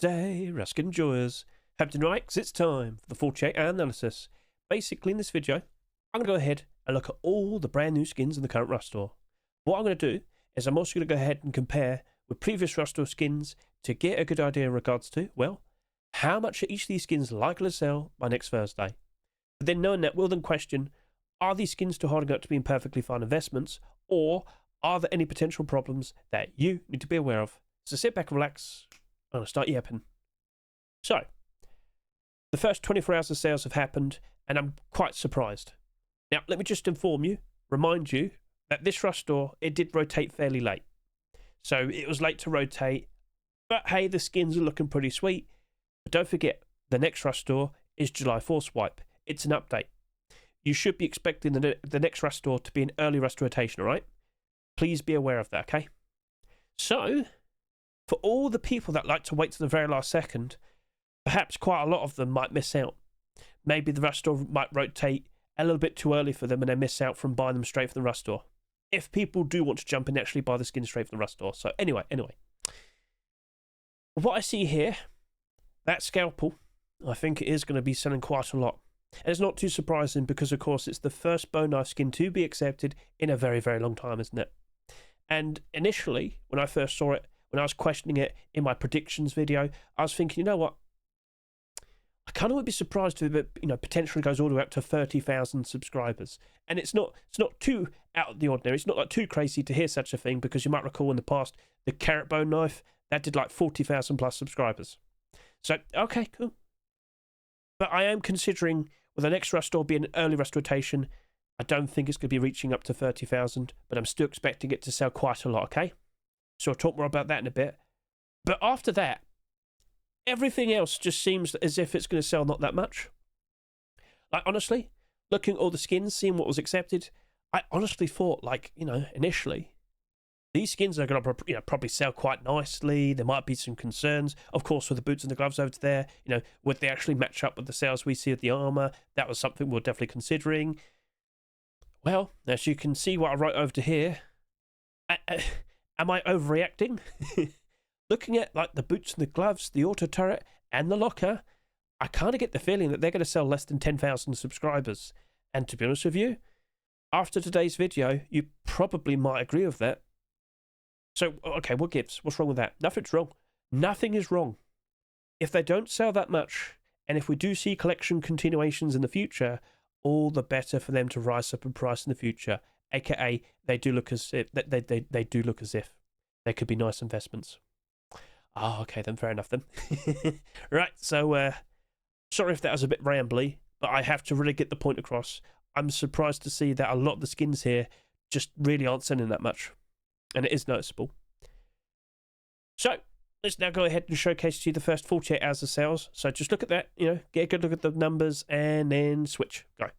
Thursday, Ruskin enjoyers. Hope to know, it's time for the 48-hour analysis. Basically, in this video, I'm going to go ahead and look at all the brand new skins in the current Rust store. What I'm going to do is I'm also going to go ahead and compare with previous Rust store skins to get a good idea in regards to, well, how much are each of these skins likely to sell by next Thursday. But then knowing that, we'll then question, are these skins still holding up to being perfectly fine investments, or are there any potential problems that you need to be aware of? So sit back and relax. I'm going to start yapping. So, the first 24 hours of sales have happened, and I'm quite surprised. Now, let me just remind you, that this Rust store, it did rotate fairly late. So, it was late to rotate, but hey, the skins are looking pretty sweet. But don't forget, the next Rust store is July 4th swipe. It's an update. You should be expecting the next Rust store to be an early Rust rotation, alright? Please be aware of that, okay? So, for all the people that like to wait to the very last second, perhaps quite a lot of them might miss out. Maybe the Rust store might rotate a little bit too early for them and they miss out from buying them straight from the Rust store. If people do want to jump and actually buy the skin straight from the Rust store. So anyway. What I see here, that scalpel, I think it is going to be selling quite a lot. And it's not too surprising because, of course, it's the first bone knife skin to be accepted in a very, very long time, isn't it? And initially, when I first saw it, when I was questioning it in my predictions video, I was thinking, you know what? I kind of would be surprised if it, potentially goes all the way up to 30,000 subscribers. And it's not too out of the ordinary. It's not like too crazy to hear such a thing, because you might recall in the past, the carrot bone knife, that did like 40,000 plus subscribers. So, okay, cool. But I am considering, with the next Rust store being an early Rust rotation, I don't think it's going to be reaching up to 30,000, but I'm still expecting it to sell quite a lot, okay? So I'll talk more about that in a bit. But after that, everything else just seems as if it's going to sell not that much. Like, honestly, looking at all the skins, seeing what was accepted, I honestly thought, initially, these skins are going to probably sell quite nicely. There might be some concerns, of course, with the boots and the gloves over there. Would they actually match up with the sales we see of the armor? That was something we're definitely considering. Well, as you can see what I wrote over to here, am I overreacting? Looking at the boots and the gloves, the auto turret, and the locker, I kind of get the feeling that they're going to sell less than 10,000 subscribers. And to be honest with you, after today's video, you probably might agree with that. So, okay, what gives? What's wrong with that? Nothing's wrong. Nothing is wrong. If they don't sell that much, and if we do see collection continuations in the future, all the better for them to rise up in price in the future. AKA, they do look as if they do look as if they could be nice investments. Oh, okay, then fair enough then. Right, so sorry if that was a bit rambly, but I have to really get the point across. I'm surprised to see that a lot of the skins here just really aren't selling that much. And it is noticeable. So, let's now go ahead and showcase to you the first 48 hours of sales. So just look at that, get a good look at the numbers and then switch. Go.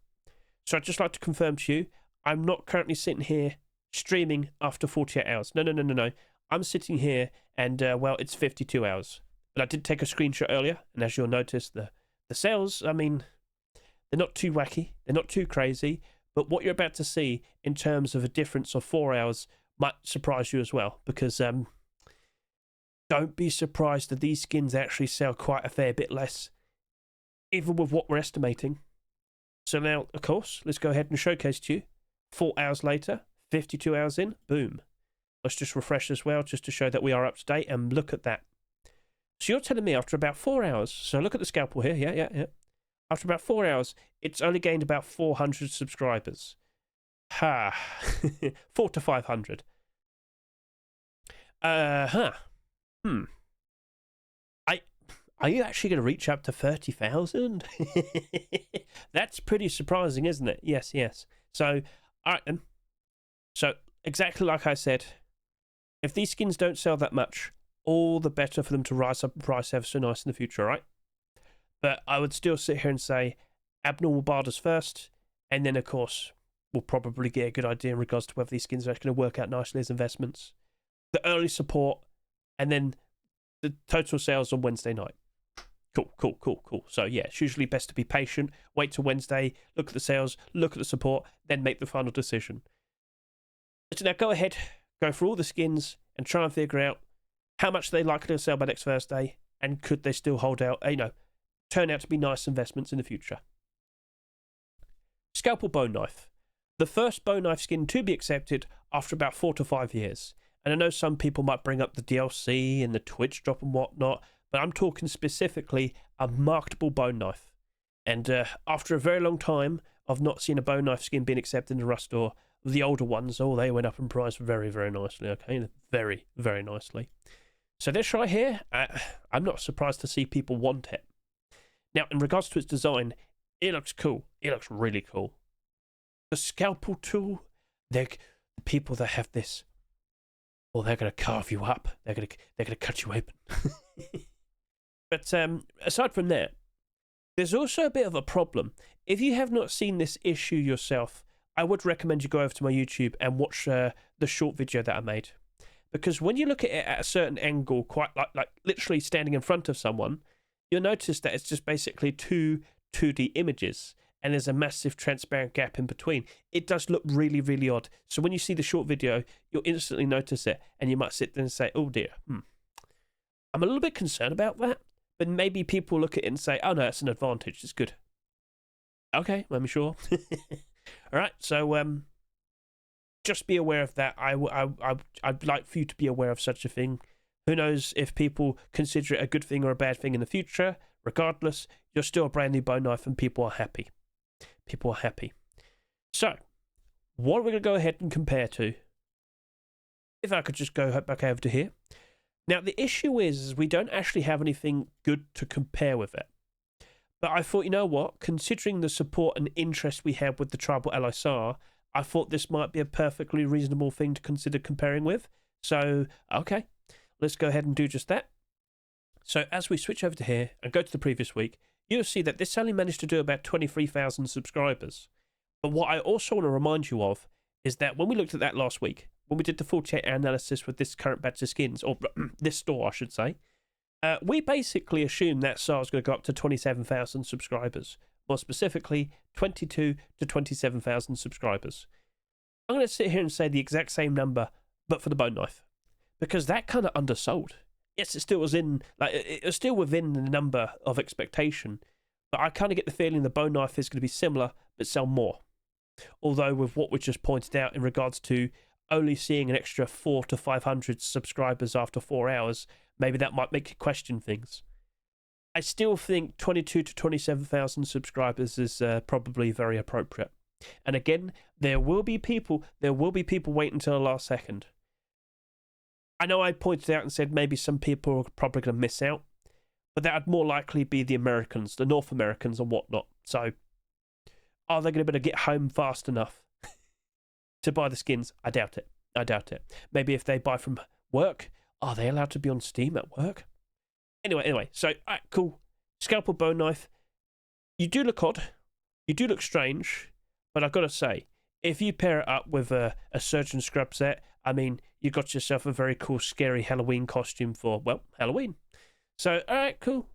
So I'd just like to confirm to you, I'm not currently sitting here streaming after 48 hours. No. I'm sitting here and, well, it's 52 hours. But I did take a screenshot earlier, and as you'll notice, the sales, I mean, they're not too wacky. They're not too crazy. But what you're about to see in terms of a difference of 4 hours might surprise you as well, because don't be surprised that these skins actually sell quite a fair bit less, even with what we're estimating. So now, of course, let's go ahead and showcase to you. 4 hours later, 52 hours in, boom. Let's just refresh as well, just to show that we are up to date, and look at that. So you're telling me after about 4 hours, so look at the scalpel here, yeah. After about 4 hours, it's only gained about 400 subscribers. 400 to 500. Are you actually going to reach up to 30,000? That's pretty surprising, isn't it? Yes. So, alright then. So, exactly like I said, if these skins don't sell that much, all the better for them to rise up in price ever so nice in the future, right? But I would still sit here and say, abnormal barders first, and then, of course, we'll probably get a good idea in regards to whether these skins are actually going to work out nicely as investments. The early support, and then the total sales on Wednesday night. Cool. So, yeah, it's usually best to be patient, wait till Wednesday, look at the sales, look at the support, then make the final decision. So now go ahead, go through all the skins, and try and figure out how much they're likely to sell by next Thursday, and could they still hold out, turn out to be nice investments in the future. Scalpel bone knife. The first bone knife skin to be accepted after about 4 to 5 years. And I know some people might bring up the DLC and the Twitch drop and whatnot, but I'm talking specifically a marketable bone knife. And after a very long time of not seeing a bone knife skin being accepted in a Rust store, the older ones, they went up in price very, very nicely, okay? Very, very nicely. So this right here, I'm not surprised to see people want it. Now, in regards to its design, it looks cool. It looks really cool. The scalpel tool, the people that have this, they're going to carve you up. They're going to cut you open. But aside from that, there's also a bit of a problem. If you have not seen this issue yourself, I would recommend you go over to my YouTube and watch the short video that I made. Because when you look at it at a certain angle, quite like literally standing in front of someone, you'll notice that it's just basically two 2D images, and there's a massive transparent gap in between. It does look really, really odd. So when you see the short video, you'll instantly notice it, and you might sit there and say, oh dear, I'm a little bit concerned about that, but maybe people look at it and say, oh no, it's an advantage, it's good. Okay, I'm sure. All right, so just be aware of that. I'd like for you to be aware of such a thing. Who knows if people consider it a good thing or a bad thing in the future. Regardless, you're still a brand new bone knife and people are happy. People are happy. So, what are we going to go ahead and compare to? If I could just go back over to here. Now, the issue is we don't actually have anything good to compare with it. But I thought, you know what? Considering the support and interest we have with the Tribal LSR, I thought this might be a perfectly reasonable thing to consider comparing with. So, okay, let's go ahead and do just that. So as we switch over to here and go to the previous week, you'll see that this only managed to do about 23,000 subscribers. But what I also want to remind you of is that when we looked at that last week, when we did the 48-hour analysis with this current batch of skins, or this store, I should say, we basically assumed that SAR was going to go up to 27,000 subscribers. More specifically, 22 to 27,000 subscribers. I'm going to sit here and say the exact same number, but for the bone knife, because that kind of undersold. Yes, it still was it was still within the number of expectation, but I kind of get the feeling the bone knife is going to be similar, but sell more. Although with what we just pointed out in regards to only seeing an extra 400 to 500 subscribers after 4 hours, maybe that might make you question things. I still think 22 to 27,000 subscribers is probably very appropriate. And again, there will be people waiting until the last second. I know I pointed out and said maybe some people are probably going to miss out, but that would more likely be the Americans, the North Americans and whatnot. So, are they going to be able to get home fast enough to buy the skins? I doubt it. I doubt it. Maybe if they buy from work, are they allowed to be on Steam at work? Anyway, so, cool. Scalpel bone knife. You do look odd. You do look strange, but I've got to say, if you pair it up with a surgeon scrub set, I mean, you got yourself a very cool, scary Halloween costume for, well, Halloween. So, alright, cool.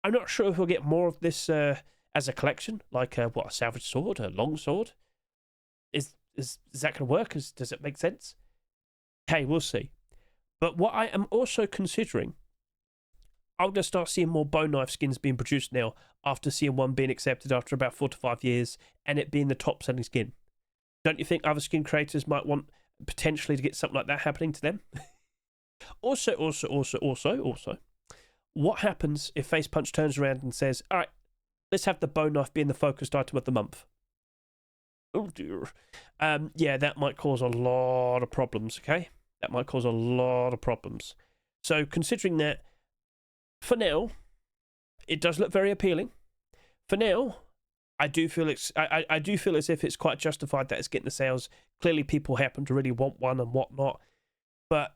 I'm not sure if we'll get more of this as a collection, like, a salvage sword, a long sword? Is that going to work? Does it make sense? Hey, we'll see. But what I am also considering, I'm going to start seeing more bone knife skins being produced now, after seeing one being accepted after about 4 to 5 years, and it being the top-selling skin. Don't you think other skin creators might want potentially to get something like that happening to them? Also, what happens if Face Punch turns around and says, all right, let's have the bone knife being the focused item of the month? Oh dear. Yeah, that might cause a lot of problems, okay? That might cause a lot of problems. So considering that, for now, it does look very appealing. For now, I do feel I do feel as if it's quite justified that it's getting the sales. Clearly, people happen to really want one and whatnot. But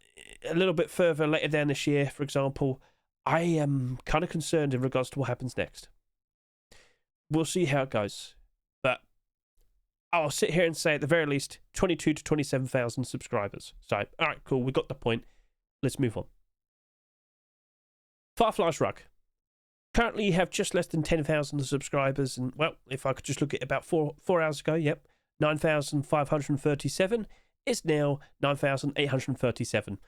a little bit further later down this year, for example, I am kind of concerned in regards to what happens next. We'll see how it goes. But I'll sit here and say, at the very least, 22 to 27,000 subscribers. So, all right, cool. We got the point. Let's move on. Firefly's Rug. Currently, you have just less than 10,000 subscribers, and, well, if I could just look at about 4 hours ago, yep, 9,537 is now 9,837.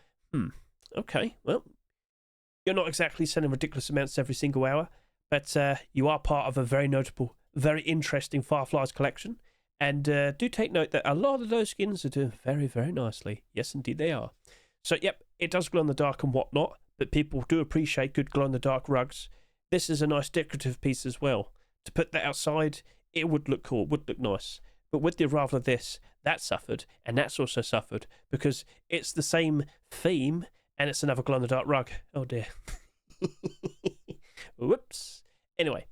Okay, well, You're not exactly selling ridiculous amounts every single hour, but you are part of a very notable, very interesting Fireflies collection. And do take note that a lot of those skins are doing very, very nicely. Yes, indeed they are. So, yep, it does glow in the dark and whatnot, but people do appreciate good glow in the dark rugs. This is a nice decorative piece as well. To put that outside, it would look cool, would look nice. But with the arrival of this, that suffered, and that's also suffered, because it's the same theme, and it's another glow in the dark rug. Oh dear. Whoops. Anyway,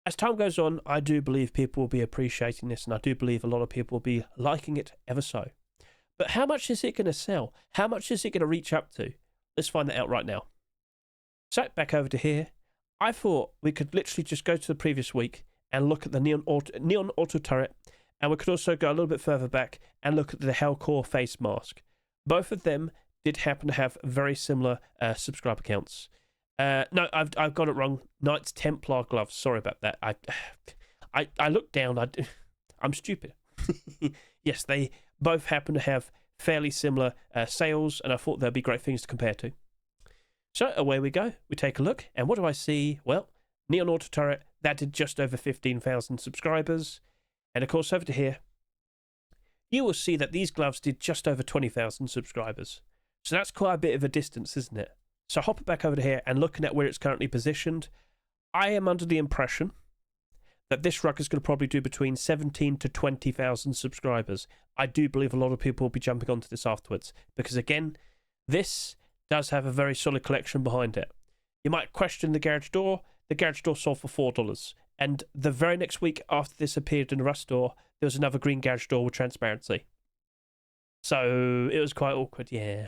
as time goes on, I do believe people will be appreciating this, and I do believe a lot of people will be liking it ever so. But how much is it going to sell? How much is it going to reach up to? Let's find that out right now. So, back over to here. I thought we could literally just go to the previous week and look at the Neon Auto Turret, and we could also go a little bit further back and look at the Hellcore face mask. Both of them did happen to have very similar subscriber counts. No, I've got it wrong. Knights Templar gloves. Sorry about that. I looked down. I'm stupid. Yes, they both happen to have fairly similar sales, and I thought there'd be great things to compare to. So away we go. We take a look, and what do I see? Well, Neon Auto Turret, that did just over 15,000 subscribers. And of course, over to here, you will see that these gloves did just over 20,000 subscribers. So that's quite a bit of a distance, isn't it? So hopping back over to here and looking at where it's currently positioned, I am under the impression that this rug is going to probably do between 17 to 20,000 subscribers. I do believe a lot of people will be jumping onto this afterwards, because again, this does have a very solid collection behind it. You might question the garage door. The garage door sold for $4, and the very next week after this appeared in the Rust store, there was another green garage door with transparency. So it was quite awkward, yeah.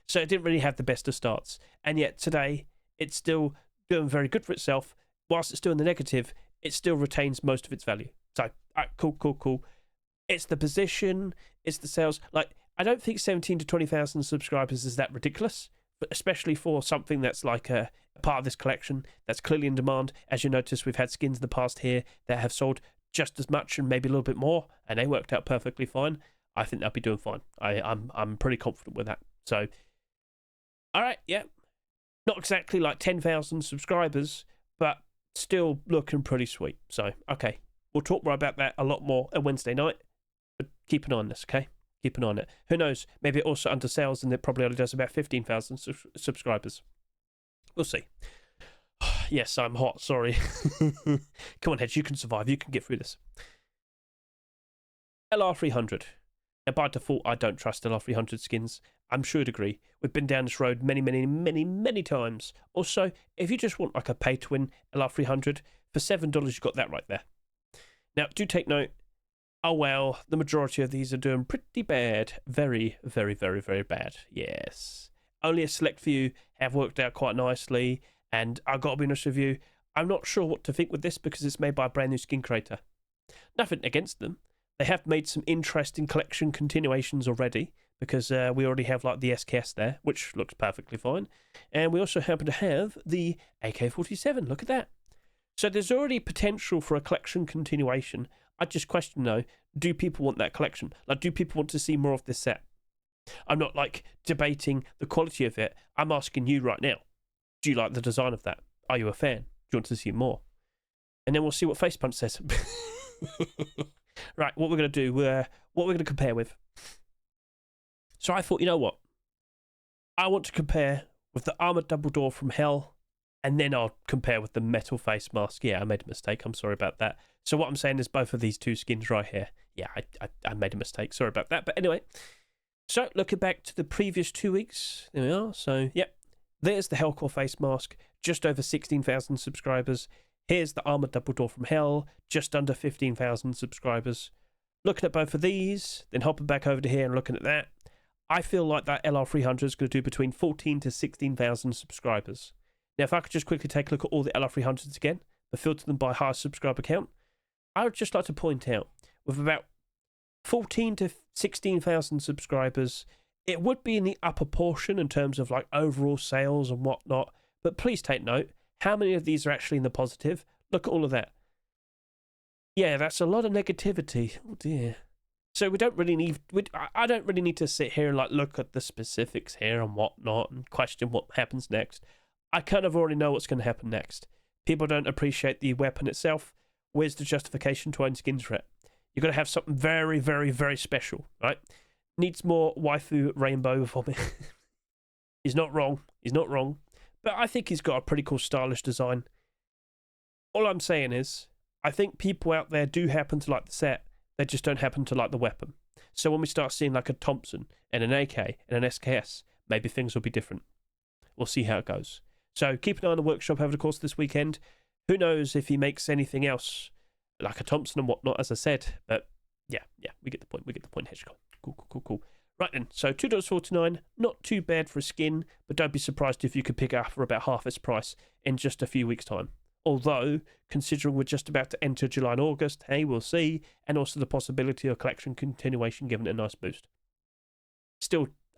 So it didn't really have the best of starts. And yet today, it's still doing very good for itself. Whilst it's still in the negative, it still retains most of its value. So, cool. It's the position, it's the sales. Like, I don't think 17 to 20,000 subscribers is that ridiculous, but especially for something that's like a part of this collection that's clearly in demand. As you notice, we've had skins in the past here that have sold just as much and maybe a little bit more, and they worked out perfectly fine. I think they'll be doing fine. I'm pretty confident with that. So, all right, yeah. Not exactly like 10,000 subscribers, but still looking pretty sweet. So, okay. We'll talk more about that a lot more on Wednesday night. But keep an eye on this, okay? Keep an eye on it. Who knows? Maybe it also undersells and it probably only does about 15,000 subscribers. We'll see. Yes, I'm hot. Sorry. Come on, Hedge. You can survive. You can get through this. LR300. Now, by default, I don't trust LR300 skins. I'm sure you'd agree. We've been down this road many times. Also, if you just want like a pay-to-win LR300, for $7, you've got that right there. Now, do take note. Oh, well, the majority of these are doing pretty bad. Very bad. Yes. Only a select few have worked out quite nicely. And I've got to be honest with you, I'm not sure what to think with this because it's made by a brand new skin creator. Nothing against them. They have made some interesting collection continuations already because we already have like the SKS there, which looks perfectly fine. And we also happen to have the AK-47. Look at that. So there's already potential for a collection continuation. I just question though, do people want that collection? Like, do people want to see more of this set? I'm not like debating the quality of it. I'm asking you right now. Do you like the design of that? Are you a fan? Do you want to see more? And then we'll see what Facepunch says. Right, what we're going to do, what we're going to compare with. So I thought, you know what? I want to compare with the Armored Double Door from Hell, and then I'll compare with the Metal Face Mask. Yeah, I made a mistake. I'm sorry about that. So what I'm saying is both of these two skins right here. Yeah, I made a mistake. Sorry about that. But anyway, so looking back to the previous 2 weeks, there we are. So, yep, there's the Hellcore Face Mask, just over 16,000 subscribers. Here's the Armored Double Door from Hell, just under 15,000 subscribers. Looking at both of these, then hopping back over to here and looking at that, I feel like that LR300 is going to do between 14 to 16,000 subscribers. Now, if I could just quickly take a look at all the LR300s again, but filter them by highest subscriber count, I would just like to point out, with about 14 to 16,000 subscribers, it would be in the upper portion in terms of like overall sales and whatnot, but please take note, how many of these are actually in the positive? Look at all of that. Yeah, that's a lot of negativity. Oh dear. So we don't really need. I don't really need to sit here and like look at the specifics here and whatnot and question what happens next. I kind of already know what's going to happen next. People don't appreciate the weapon itself. Where's the justification to own skins for it? You're going to have something very, very, very special, right? Needs more waifu rainbow for me. He's not wrong. He's not wrong. But I think he's got a pretty cool stylish design. All I'm saying is, I think people out there do happen to like the set. They just don't happen to like the weapon. So when we start seeing like a Thompson and an AK and an SKS, maybe things will be different. We'll see how it goes. So keep an eye on the workshop over the course of this weekend. Who knows if he makes anything else like a Thompson and whatnot, as I said. But yeah, we get the point. We get the point, Hedge. Cool. Right then, so $2.49, not too bad for a skin, but don't be surprised if you could pick it up for about half its price in just a few weeks' time. Although, considering we're just about to enter July and August, hey, we'll see, and also the possibility of collection continuation giving it a nice boost.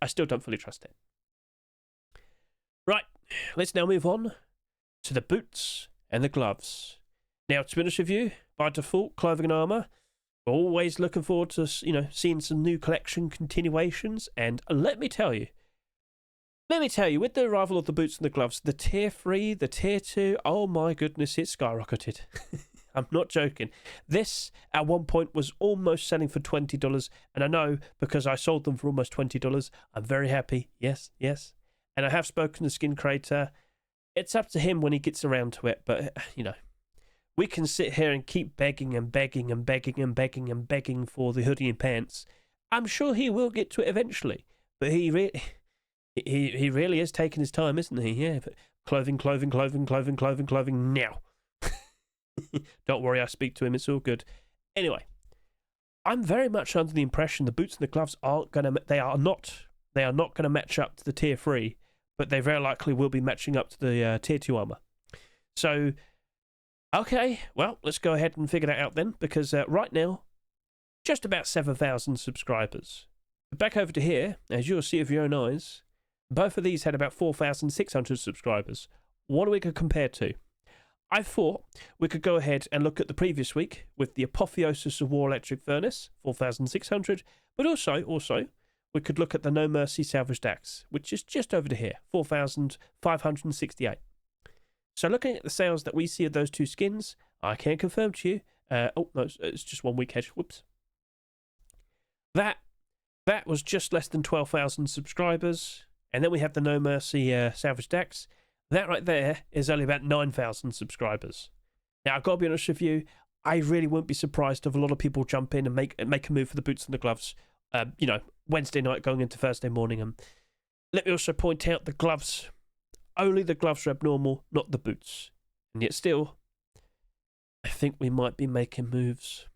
I still don't fully trust it. Right, let's now move on to the boots and the gloves. Now, to be honest with you, by default, clothing and armour, we're always looking forward to, seeing some new collection continuations, and let me tell you, with the arrival of the boots and the gloves, the tier 3, the tier 2, oh my goodness, it skyrocketed. I'm not joking. This, at one point, was almost selling for $20, and I know, because I sold them for almost $20, I'm very happy. Yes. And I have spoken to Skin Creator. It's up to him when he gets around to it, but, we can sit here and keep begging for the hoodie and pants. I'm sure he will get to it eventually, but he really is taking his time, isn't he? Yeah, but clothing now. Don't worry, I speak to him. It's all good. Anyway, I'm very much under the impression the boots and the gloves they are not going to match up to the tier 3, but they very likely will be matching up to the tier 2 armor. So, okay, well, let's go ahead and figure that out then, because right now, just about 7,000 subscribers. But back over to here, as you'll see with your own eyes, both of these had about 4,600 subscribers. What are we going to compare to? I thought we could go ahead and look at the previous week with the Apotheosis of War Electric Furnace, 4,600, but also we could look at the No Mercy Salvage Axe, which is just over to here, 4,568. So looking at the sales that we see of those two skins, I can confirm to you, it's just 1 week, Hedge, whoops. That was just less than 12,000 subscribers, and then we have the No Mercy Salvage Axe. That right there is only about 9,000 subscribers. Now, I've got to be honest with you, I really wouldn't be surprised if a lot of people jump in and make a move for the boots and the gloves, Wednesday night going into Thursday morning. And let me also point out the gloves. Only the gloves are abnormal, not the boots. And yet still, I think we might be making moves.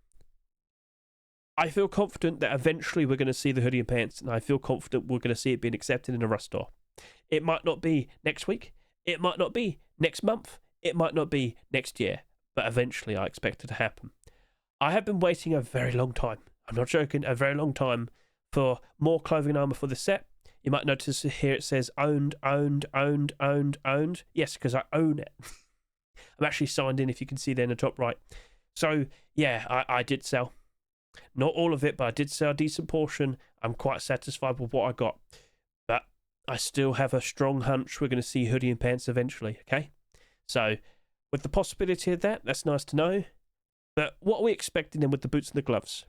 I feel confident that eventually we're going to see the hoodie and pants, and I feel confident we're going to see it being accepted in a Rust store. It might not be next week. It might not be next month. It might not be next year. But eventually I expect it to happen. I have been waiting a very long time. I'm not joking, a very long time for more clothing and armor for the set. You might notice here it says owned. Yes, because I own it. I'm actually signed in, if you can see there in the top right. So, yeah, I did sell. Not all of it, but I did sell a decent portion. I'm quite satisfied with what I got. But I still have a strong hunch we're going to see hoodie and pants eventually, okay? So, with the possibility of that, that's nice to know. But what are we expecting then with the boots and the gloves?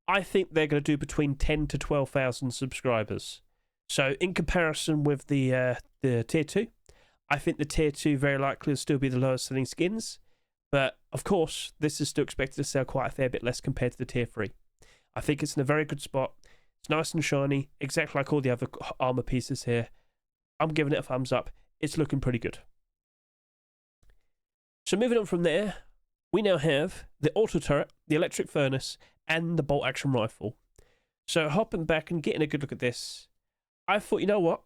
I think they're going to do between 10 to 12,000 subscribers. So in comparison with the tier 2, I think the tier 2 very likely will still be the lowest selling skins. But of course, this is still expected to sell quite a fair bit less compared to the tier 3. I think it's in a very good spot. It's nice and shiny, exactly like all the other armor pieces here. I'm giving it a thumbs up. It's looking pretty good. So moving on from there, we now have the auto turret, the electric furnace, and the bolt action rifle. So hopping back and getting a good look at this, I thought, you know what?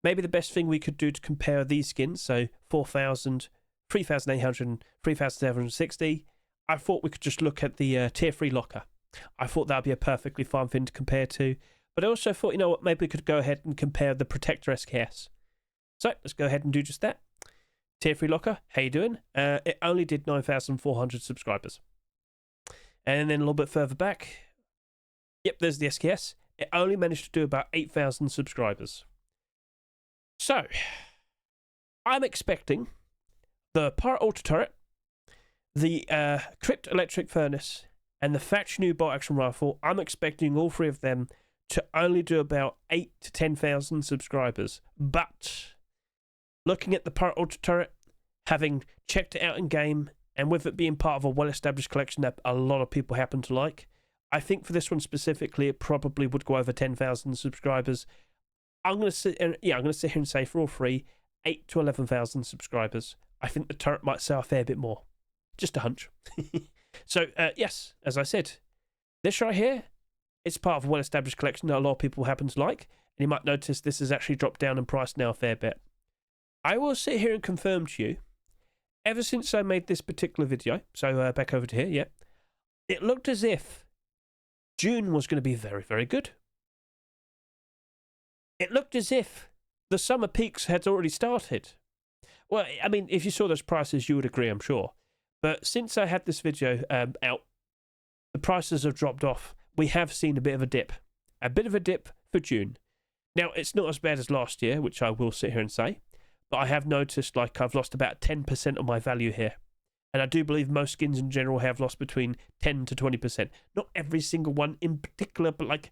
Maybe the best thing we could do to compare these skins, so 4,000, 3,800, 3,760, I thought we could just look at the tier 3 locker. I thought that would be a perfectly fine thing to compare to. But I also thought, you know what? Maybe we could go ahead and compare the Protector SKS. So let's go ahead and do just that. Tier 3 locker, how you doing? It only did 9,400 subscribers. And then a little bit further back, Yep, there's the SKS. It only managed to do about 8,000 subscribers. So, I'm expecting the Pirate Auto Turret, the Crypt Electric Furnace, and the Factory New Bolt Action Rifle. I'm expecting all three of them to only do about 8 to 10,000 subscribers. But looking at the Pirate Auto Turret, having checked it out in game, and with it being part of a well-established collection that a lot of people happen to like, I think for this one specifically, it probably would go over 10,000 subscribers. I'm going to sit here and say for all three, 8 to 11,000 subscribers. I think the turret might sell a fair bit more. Just a hunch. So, yes, as I said, this right here, it's part of a well-established collection that a lot of people happen to like. And you might notice this has actually dropped down in price now a fair bit. I will sit here and confirm to you, ever since I made this particular video, so back over to here, yeah, it looked as if June was going to be very, very good. It looked as if the summer peaks had already started. Well, I mean, if you saw those prices, you would agree, I'm sure. But since I had this video out, the prices have dropped off. We have seen a bit of a dip. A bit of a dip for June. Now, it's not as bad as last year, which I will sit here and say, but I have noticed like I've lost about 10% of my value here. And I do believe most skins in general have lost between 10 to 20%. Not every single one in particular, but like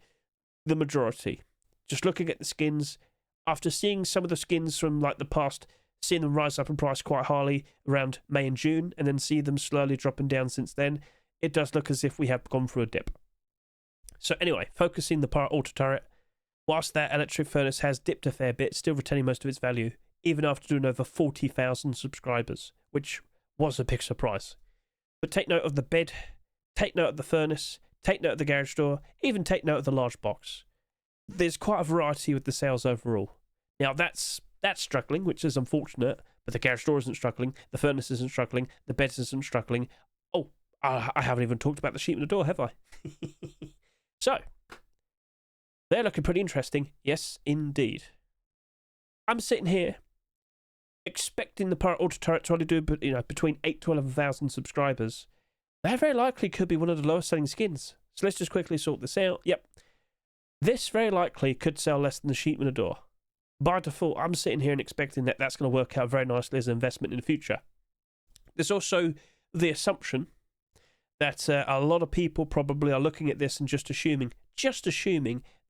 the majority. Just looking at the skins, after seeing some of the skins from like the past, seeing them rise up in price quite highly around May and June, and then see them slowly dropping down since then, it does look as if we have gone through a dip. So anyway, focusing the Pirate Auto Turret, whilst that electric furnace has dipped a fair bit, still retaining most of its value, even after doing over 40,000 subscribers, which was a big surprise. But take note of the bed, take note of the furnace, take note of the garage door, even take note of the large box. There's quite a variety with the sales overall. Now that's struggling, which is unfortunate, but the garage door isn't struggling, the furnace isn't struggling, the bed isn't struggling. Oh, I haven't even talked about the sheet in the door, have I? So, they're looking pretty interesting. Yes, indeed. I'm sitting here expecting the Pirate Auto Turret to only do between 8 to 11,000 subscribers. That very likely could be one of the lowest selling skins. So let's just quickly sort this out. Yep. This very likely could sell less than the sheet in the door. By default, I'm sitting here and expecting that that's going to work out very nicely as an investment in the future. There's also the assumption that a lot of people probably are looking at this and just assuming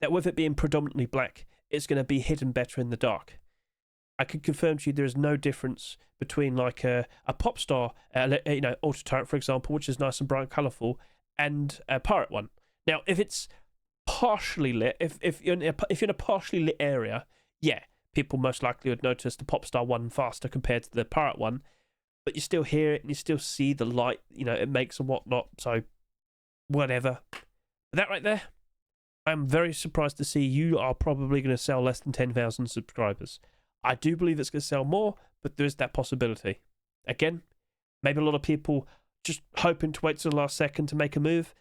that with it being predominantly black, it's going to be hidden better in the dark. I can confirm to you there is no difference between like a pop star, auto turret, for example, which is nice and bright and colourful, and a pirate one. Now, if it's partially lit, if you're in a partially lit area, yeah, people most likely would notice the pop star one faster compared to the pirate one. But you still hear it and you still see the light, it makes and whatnot. So, whatever. But that right there, I'm very surprised to see you are probably going to sell less than 10,000 subscribers. I do believe it's going to sell more, but there is that possibility. Again, maybe a lot of people just hoping to wait till the last second to make a move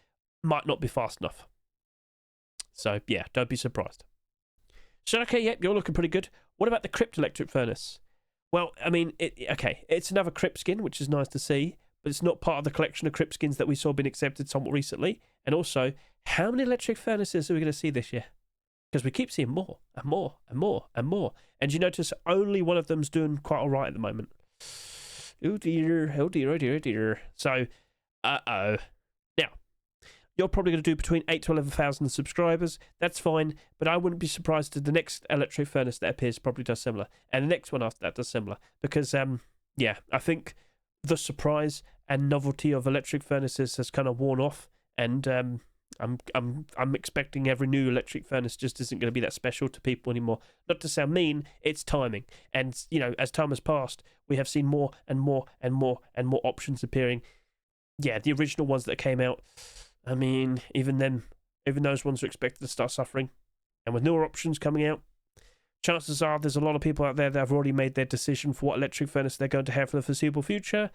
might not be fast enough. So, yeah, don't be surprised. So, okay, yep, you're looking pretty good. What about the Crypt Electric Furnace? Well, I mean, it's another Crypt skin, which is nice to see, but it's not part of the collection of Crypt skins that we saw being accepted somewhat recently. And also, how many electric furnaces are we going to see this year? Because we keep seeing more and more and more and more. And you notice only one of them's doing quite all right at the moment. Oh dear, oh dear, oh dear, oh dear. So, uh-oh. Now, you're probably going to do between 8 to 11,000 subscribers. That's fine, but I wouldn't be surprised if the next electric furnace that appears probably does similar. And the next one after that does similar. Because, yeah, I think the surprise and novelty of electric furnaces has kind of worn off. And I'm expecting every new electric furnace just isn't going to be that special to people anymore. Not to sound mean, it's timing. And, as time has passed, we have seen more and more and more and more options appearing. Yeah, the original ones that came out, I mean, even those ones are expected to start suffering. And with newer options coming out, chances are there's a lot of people out there that have already made their decision for what electric furnace they're going to have for the foreseeable future.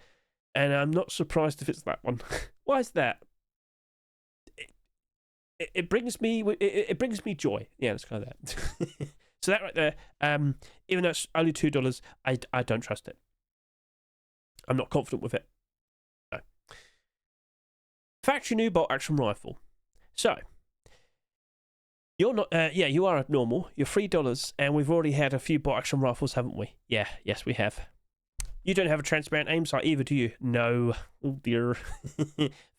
And I'm not surprised if it's that one. Why is that? It brings me joy. Yeah, let's go that. So that right there, even though it's only $2, I don't trust it. I'm not confident with it. No. Factory new bolt action rifle. So, You're not, yeah, you are abnormal. You're $3, and we've already had a few bot action rifles, haven't we? Yeah, yes, we have. You don't have a transparent aim sight either, do you? No. Oh, dear.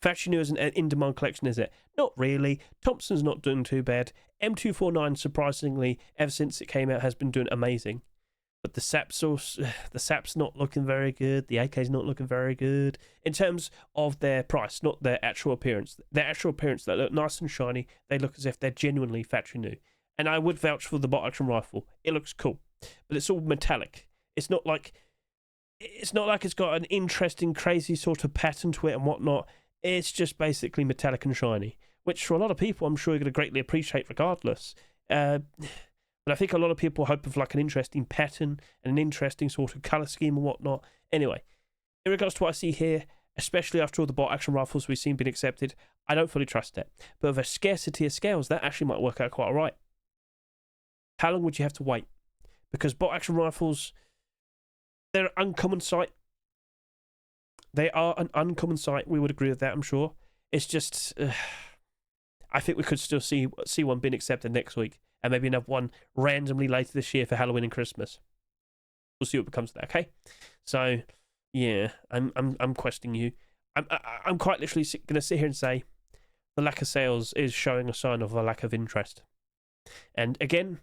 Factory New is an in-demand collection, is it? Not really. Thompson's not doing too bad. M249, surprisingly, ever since it came out, has been doing amazing. But the SAP's not looking very good. The AK's not looking very good. In terms of their price, not their actual appearance. Their actual appearance, they look nice and shiny. They look as if they're genuinely factory new. And I would vouch for the bot action rifle. It looks cool. But it's all metallic. It's not like it's got an interesting, crazy sort of pattern to it and whatnot. It's just basically metallic and shiny. Which for a lot of people, I'm sure you're going to greatly appreciate regardless. But I think a lot of people hope of like an interesting pattern and an interesting sort of colour scheme and whatnot. Anyway, in regards to what I see here, especially after all the bot action rifles we've seen being accepted, I don't fully trust it. But with a scarcity of scales, that actually might work out quite alright. How long would you have to wait? Because bot action rifles, they're an uncommon sight. They are an uncommon sight. We would agree with that, I'm sure. It's just, I think we could still see one being accepted next week. And maybe another one randomly later this year for Halloween and Christmas. We'll see what becomes of that, okay? So, yeah, I'm questioning you. I'm quite literally going to sit here and say the lack of sales is showing a sign of a lack of interest. And again,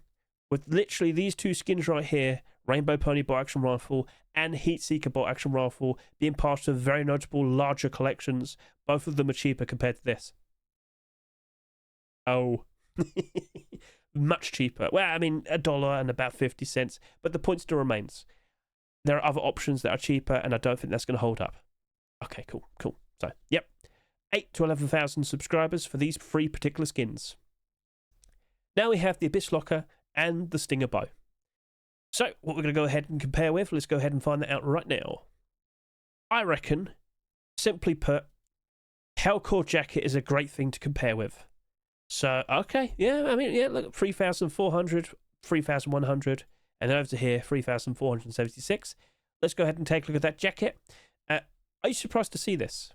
with literally these two skins right here, Rainbow Pony bot action rifle and Heatseeker bot action rifle being part of very notable larger collections, both of them are cheaper compared to this. Oh. Much cheaper. Well, I mean, $1 and about 50 cents, but the point still remains. There are other options that are cheaper, and I don't think that's going to hold up. Okay, cool. So, yep. 8 to 11,000 subscribers for these 3 particular skins. Now we have the Abyss Locker and the Stinger Bow. So, what we're going to go ahead and compare with, let's go ahead and find that out right now. I reckon, simply put, Hellcore Jacket is a great thing to compare with. So, okay, yeah, I mean, yeah, look, 3,400, 3,100, and then over to here, 3,476. Let's go ahead and take a look at that jacket. Are you surprised to see this?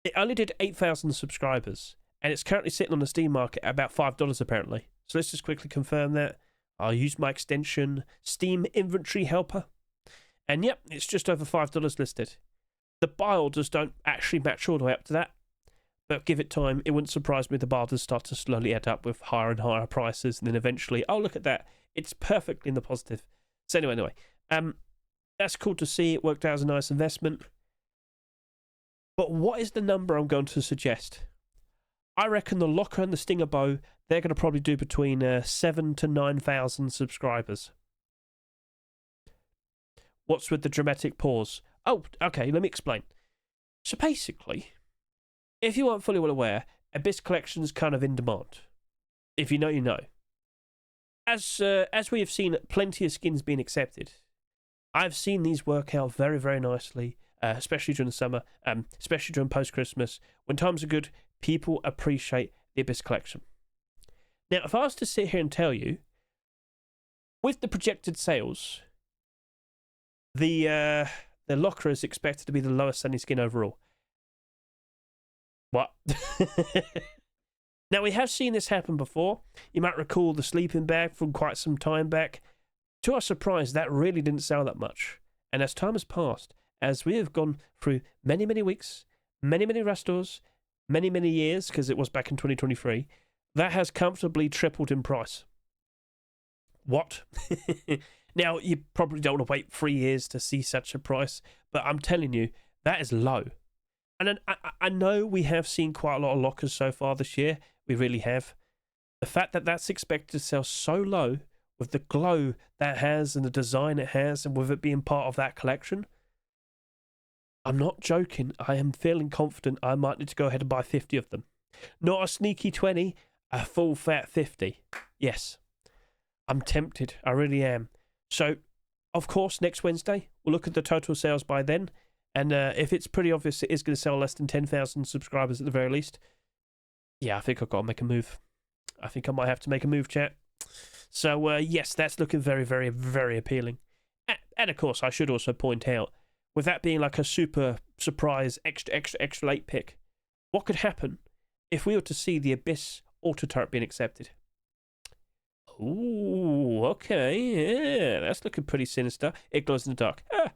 It only did 8,000 subscribers, and it's currently sitting on the Steam market at about $5 apparently. So let's just quickly confirm that. I'll use my extension, Steam Inventory Helper. And yep, it's just over $5 listed. The builders don't actually match all the way up to that. But give it time, it wouldn't surprise me if the builders start to slowly add up with higher and higher prices, and then eventually, oh, look at that. It's perfectly in the positive. So anyway, that's cool to see. It worked out as a nice investment. But what is the number I'm going to suggest? I reckon the Locker and the Stinger Bow, they're going to probably do between 7,000 to 9,000 subscribers. What's with the dramatic pause? Oh, okay, let me explain. So basically, if you aren't fully well aware, Abyss Collection is kind of in demand. If you know, you know. As we have seen plenty of skins being accepted, I've seen these work out very, very nicely, especially during the summer, especially during post-Christmas. When times are good, people appreciate the Abyss Collection. Now, if I was to sit here and tell you, with the projected sales, the Locker is expected to be the lowest selling skin overall. What? Now, we have seen this happen before. You might recall the sleeping bag from quite some time back. To our surprise, that really didn't sell that much. And as time has passed, as we have gone through many, many weeks, many, many restores, many, many years, because it was back in 2023, that has comfortably tripled in price. What? Now, you probably don't want to wait 3 years to see such a price, but I'm telling you, that is low. And I know we have seen quite a lot of lockers so far this year. We really have. The fact that that's expected to sell so low, with the glow that has and the design it has, and with it being part of that collection, I'm not joking. I am feeling confident I might need to go ahead and buy 50 of them. Not a sneaky 20, a full fat 50. Yes. I'm tempted. I really am. So, of course, next Wednesday, we'll look at the total sales by then. And if it's pretty obvious it is going to sell less than 10,000 subscribers at the very least, yeah, I think I've got to make a move. I think I might have to make a move, chat. So, yes, that's looking very, very, very appealing. And, of course, I should also point out, with that being like a super surprise, extra late pick, what could happen if we were to see the Abyss auto turret being accepted? Ooh, okay, yeah, that's looking pretty sinister. It glows in the dark. Ah.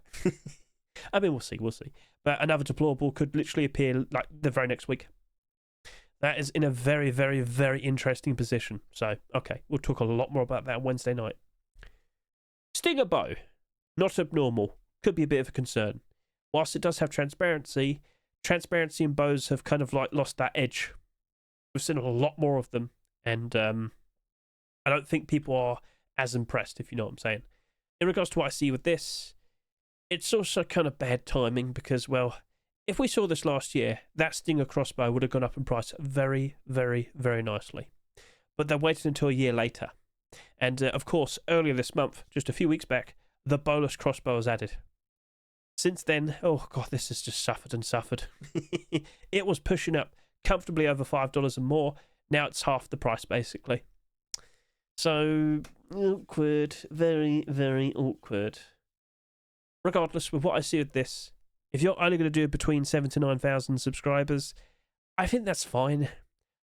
I mean, we'll see. But another deplorable could literally appear like the very next week. That is in a very, very, very interesting position. So, okay, we'll talk a lot more about that on Wednesday night. Stinger bow, not abnormal. Could be a bit of a concern. Whilst it does have transparency in bows have kind of like lost that edge. We've seen a lot more of them, and I don't think people are as impressed, if you know what I'm saying. In regards to what I see with this, it's also kind of bad timing because, well, if we saw this last year, that Stinger crossbow would have gone up in price very, very, very nicely. But they waited until a year later. And, of course, earlier this month, just a few weeks back, the bowless crossbow was added. Since then, oh, God, this has just suffered and suffered. It was pushing up comfortably over $5 and more. Now it's half the price, basically. So, awkward. Very, very awkward. Regardless, with what I see with this, if you're only going to do it between 7,000 to 9,000 subscribers, I think that's fine.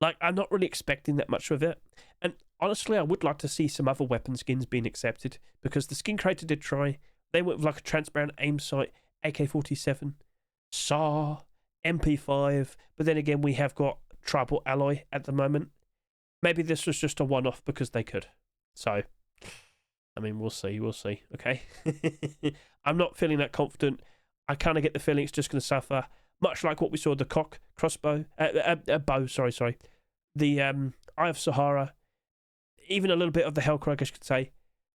Like, I'm not really expecting that much of it. And honestly, I would like to see some other weapon skins being accepted, because the skin creator did try. They went with like a transparent aim sight, AK-47, SAR, MP5, but then again, we have got Tribal Alloy at the moment. Maybe this was just a one-off because they could. So, I mean, we'll see, okay? I'm not feeling that confident. I kind of get the feeling it's just going to suffer, much like what we saw with the crossbow, the Eye of Sahara, even a little bit of the Hellcry, I guess you could say.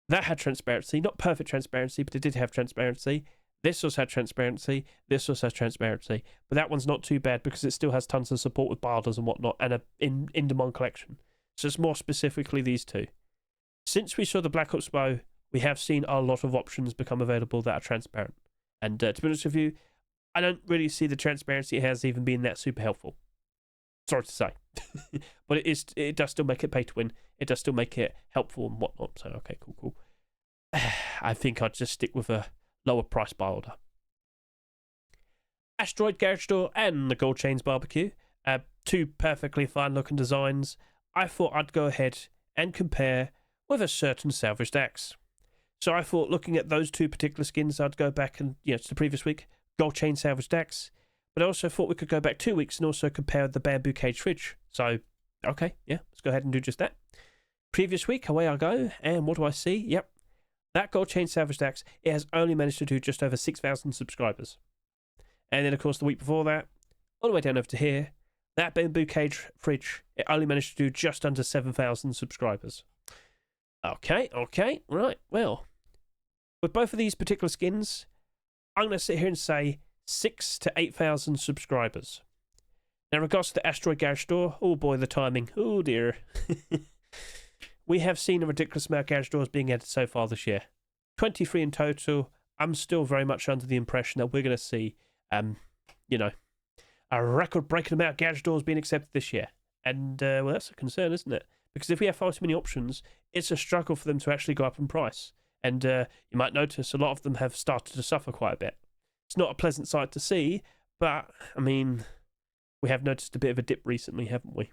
That had transparency, not perfect transparency, but it did have transparency. This also had transparency, this also has transparency, but that one's not too bad because it still has tons of support with barders and whatnot, and a in-demand collection. So it's more specifically these two. Since we saw the Black Ops bow, we have seen a lot of options become available that are transparent. And to be honest with you, I don't really see the transparency it has even being that super helpful. Sorry to say. But it does still make it pay to win. It does still make it helpful and whatnot. So, okay, cool. I think I'd just stick with a lower price buy order. Asteroid Garage Door and the Gold Chains Barbecue. Two perfectly fine looking designs. I thought I'd go ahead and compare with a certain Salvage Axe. So I thought, looking at those two particular skins, I'd go back and, to the previous week, Gold Chain Salvage Axe. But I also thought we could go back 2 weeks and also compare the bamboo cage fridge. So, okay, yeah, let's go ahead and do just that. Previous week, away I go, and what do I see? Yep, that Gold Chain Salvage Axe, it has only managed to do just over 6,000 subscribers. And then, of course, the week before that, all the way down over to here, that bamboo cage fridge, it only managed to do just under 7,000 subscribers. Okay, right, well, with both of these particular skins, I'm going to sit here and say 6,000 to 8,000 subscribers. Now, in regards to the Asteroid Garage Door, oh boy, the timing, oh dear. We have seen a ridiculous amount of garage doors being added so far this year. 23 in total. I'm still very much under the impression that we're going to see, a record-breaking amount of garage doors being accepted this year. And, well, that's a concern, isn't it? Because if we have far too many options, it's a struggle for them to actually go up in price. And you might notice a lot of them have started to suffer quite a bit. It's not a pleasant sight to see, but, I mean, we have noticed a bit of a dip recently, haven't we?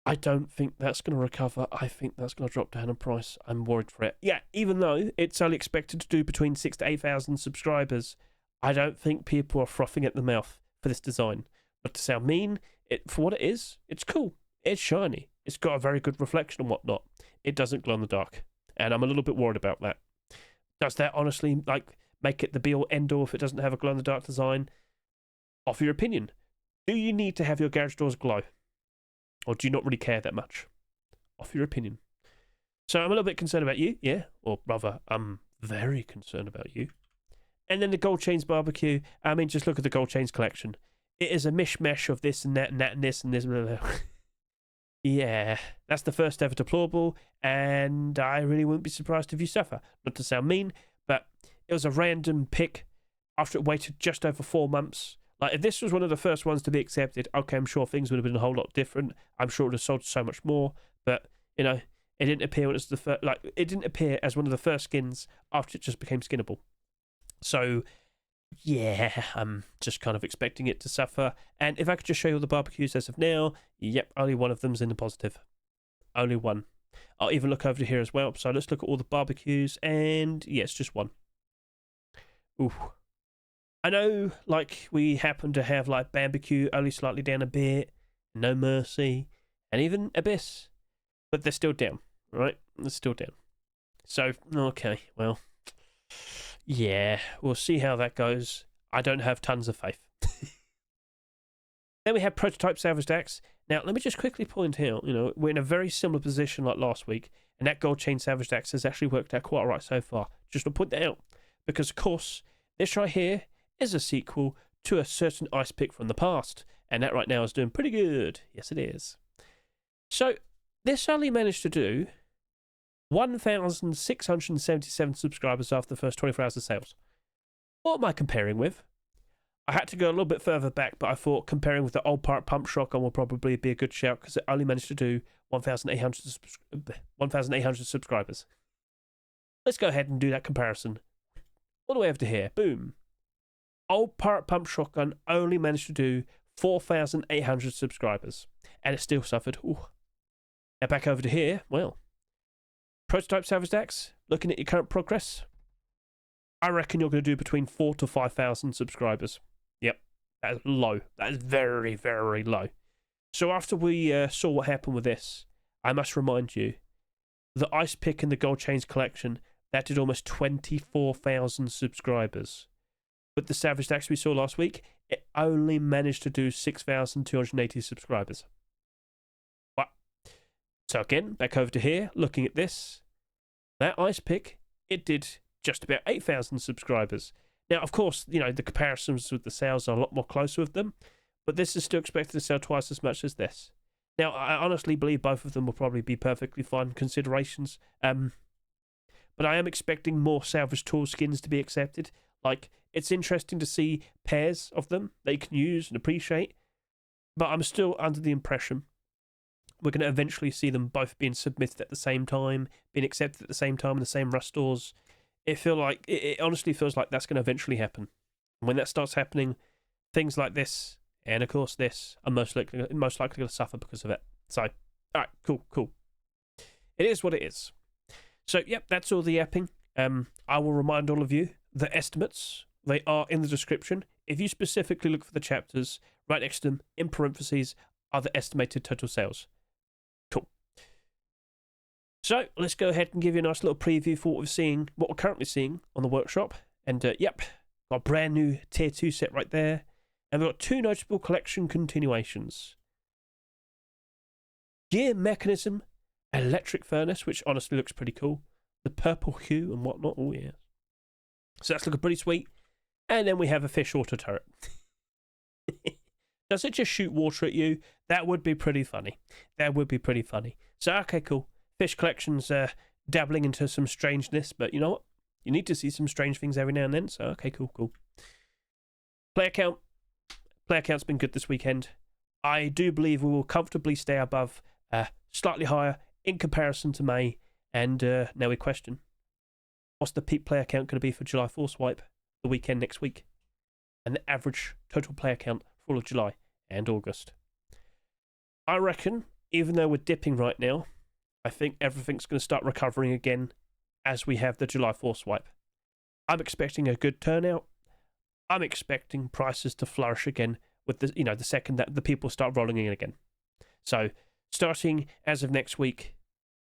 I don't think that's going to recover. I think that's going to drop down in price. I'm worried for it. Yeah, even though it's only expected to do between 6,000 to 8,000 subscribers, I don't think people are frothing at the mouth for this design. But to sound mean, for what it is, it's cool. It's shiny. It's got a very good reflection and whatnot. It doesn't glow in the dark. And I'm a little bit worried about that. Does that honestly make it the be-all, end-all if it doesn't have a glow-in-the-dark design? Offer your opinion. Do you need to have your garage doors glow? Or do you not really care that much? Offer your opinion. So I'm a little bit concerned about you, yeah? Or rather, I'm very concerned about you. And then the Gold Chains Barbecue. I mean, just look at the Gold Chains collection. It is a mishmash of this and that and that and this and this. Yeah, that's the first ever deplorable, and I really wouldn't be surprised if you suffer. Not to sound mean, but it was a random pick after it waited just over 4 months. Like, if this was one of the first ones to be accepted, okay, I'm sure things would have been a whole lot different. I'm sure it would have sold so much more, but, it didn't appear as it didn't appear as one of the first skins after it just became skinnable. So, yeah, I'm just kind of expecting it to suffer. And if I could just show you all the barbecues as of now, yep, only one of them's in the positive. Only one. I'll even look over here as well. So let's look at all the barbecues, and yeah, it's just one. Ooh. I know, like, we happen to have, like, Barbecue only slightly down a bit, No Mercy, and even Abyss. But they're still down, right? They're still down. So, okay, well, yeah, we'll see how that goes. I don't have tons of faith. Then we have Prototype Salvage Axe. Now, let me just quickly point out, we're in a very similar position like last week, and that Gold Chain Salvage Axe has actually worked out quite all right so far. Just to point that out. Because, of course, this right here is a sequel to a certain ice pick from the past, and that right now is doing pretty good. Yes, it is. So, this only managed to do 1,677 subscribers after the first 24 hours of sales. What am I comparing with? I had to go a little bit further back, but I thought comparing with the old Pirate Pump Shotgun will probably be a good shout because it only managed to do 1,800 subscribers. Let's go ahead and do that comparison. All the way over to here. Boom. Old Pirate Pump Shotgun only managed to do 4,800 subscribers, and it still suffered. Ooh. Now back over to here. Well, Prototype Salvage Axe, looking at your current progress, I reckon you're going to do between 4,000 to 5,000 subscribers. Yep, that is low. That is very, very low. So after we saw what happened with this, I must remind you, the Ice Pick in the Gold Chains collection, that did almost 24,000 subscribers. With the Salvage Axe we saw last week, it only managed to do 6,280 subscribers. What? So again, back over to here, looking at this, that Ice Pick, it did just about 8,000 subscribers. Now, of course, the comparisons with the sales are a lot more closer with them, but this is still expected to sell twice as much as this. Now, I honestly believe both of them will probably be perfectly fine considerations, but I am expecting more salvage tool skins to be accepted. Like, it's interesting to see pairs of them that you can use and appreciate, but I'm still under the impression we're going to eventually see them both being submitted at the same time, being accepted at the same time in the same rust stores. It honestly feels like that's going to eventually happen. And when that starts happening, things like this, and of course this, are most likely going to suffer because of it. So, all right, cool. It is what it is. So, yep, that's all the yapping. I will remind all of you, the estimates, they are in the description. If you specifically look for the chapters, right next to them, in parentheses, are the estimated total sales. Cool. So, let's go ahead and give you a nice little preview for what we're currently seeing on the workshop. And, yep, got a brand new Tier 2 set right there. And we've got two notable collection continuations. Gear Mechanism Electric Furnace, which honestly looks pretty cool. The purple hue and whatnot. Oh, yeah. So that's looking pretty sweet. And then we have a fish auto turret. Does it just shoot water at you? That would be pretty funny. So, okay, cool. Fish collection's dabbling into some strangeness, but you know what? You need to see some strange things every now and then, so okay, cool. Player count. Player count's been good this weekend. I do believe we will comfortably stay above, slightly higher in comparison to May, and now we question, what's the peak player count going to be for July 4th wipe, the weekend next week? And the average total player count for all of July and August. I reckon, even though we're dipping right now, I think everything's going to start recovering again as we have the July 4th wipe. I'm expecting a good turnout. I'm expecting prices to flourish again with the second that the people start rolling in again. So, starting as of next week,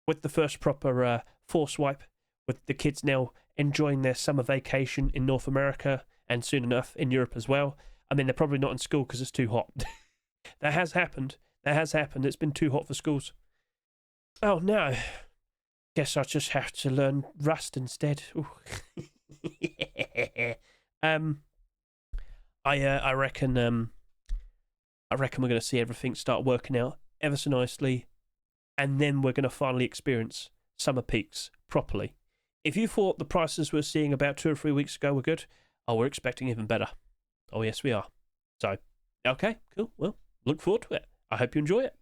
with the first proper force wipe, with the kids now enjoying their summer vacation in North America and soon enough in Europe as well. I mean, they're probably not in school because it's too hot. That has happened. It's been too hot for schools. Oh no. Guess I'll just have to learn Rust instead. I reckon we're going to see everything start working out ever so nicely, and then we're going to finally experience summer peaks properly. If you thought the prices we're seeing about 2 or 3 weeks ago were good, we're expecting even better. Oh yes, we are. So, okay, cool. Well, look forward to it. I hope you enjoy it.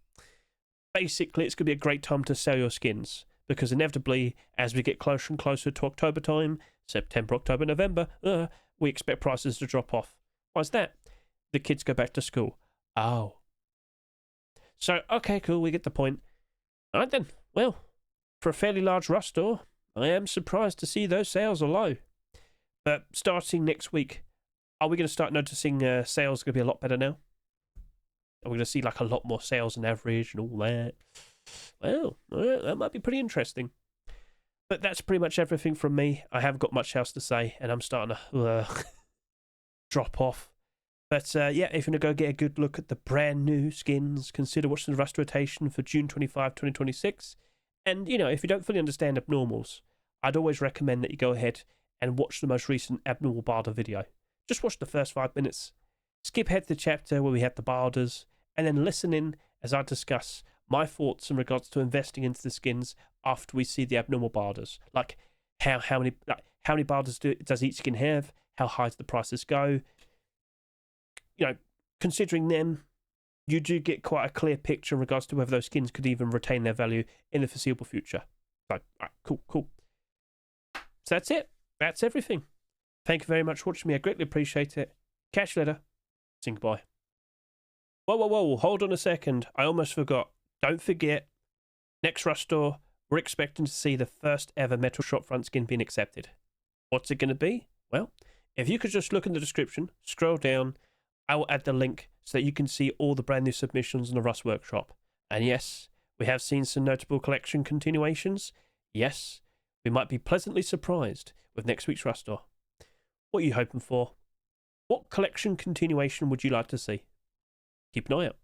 Basically, it's going to be a great time to sell your skins, because inevitably, as we get closer and closer to October time, September, October, November, we expect prices to drop off. Why's that? The kids go back to school. Oh. So, okay, cool, we get the point. Alright then, well, For a fairly large Rust store, I am surprised to see those sales are low. But starting next week, are we going to start noticing sales going to be a lot better now? Are we going to see like a lot more sales on average and all that? Well, that might be pretty interesting. But that's pretty much everything from me. I haven't got much else to say, and I'm starting to drop off. But yeah, if you're going to go get a good look at the brand new skins, consider watching the Rust rotation for June 25, 2026. And, you know, if you don't fully understand abnormals, I'd always recommend that you go ahead and watch the most recent abnormal barter video. Just watch the first 5 minutes. Skip ahead to the chapter where we have the barders, and then listen in as I discuss my thoughts in regards to investing into the skins after we see the abnormal barders. Like how many barders does each skin have? How high do the prices go? You know, considering them, you do get quite a clear picture in regards to whether those skins could even retain their value in the foreseeable future. So, right, cool. So that's it. That's everything. Thank you very much for watching me. I greatly appreciate it. Catch you later. Sing goodbye. Whoa. Hold on a second. I almost forgot. Don't forget, next Rust store, we're expecting to see the first ever metal shopfront skin being accepted. What's it going to be? Well, if you could just look in the description, scroll down, I will add the link so that you can see all the brand new submissions in the Rust workshop. And yes, we have seen some notable collection continuations. Yes, we might be pleasantly surprised with next week's Rust store. What are you hoping for? What collection continuation would you like to see? Keep an eye out.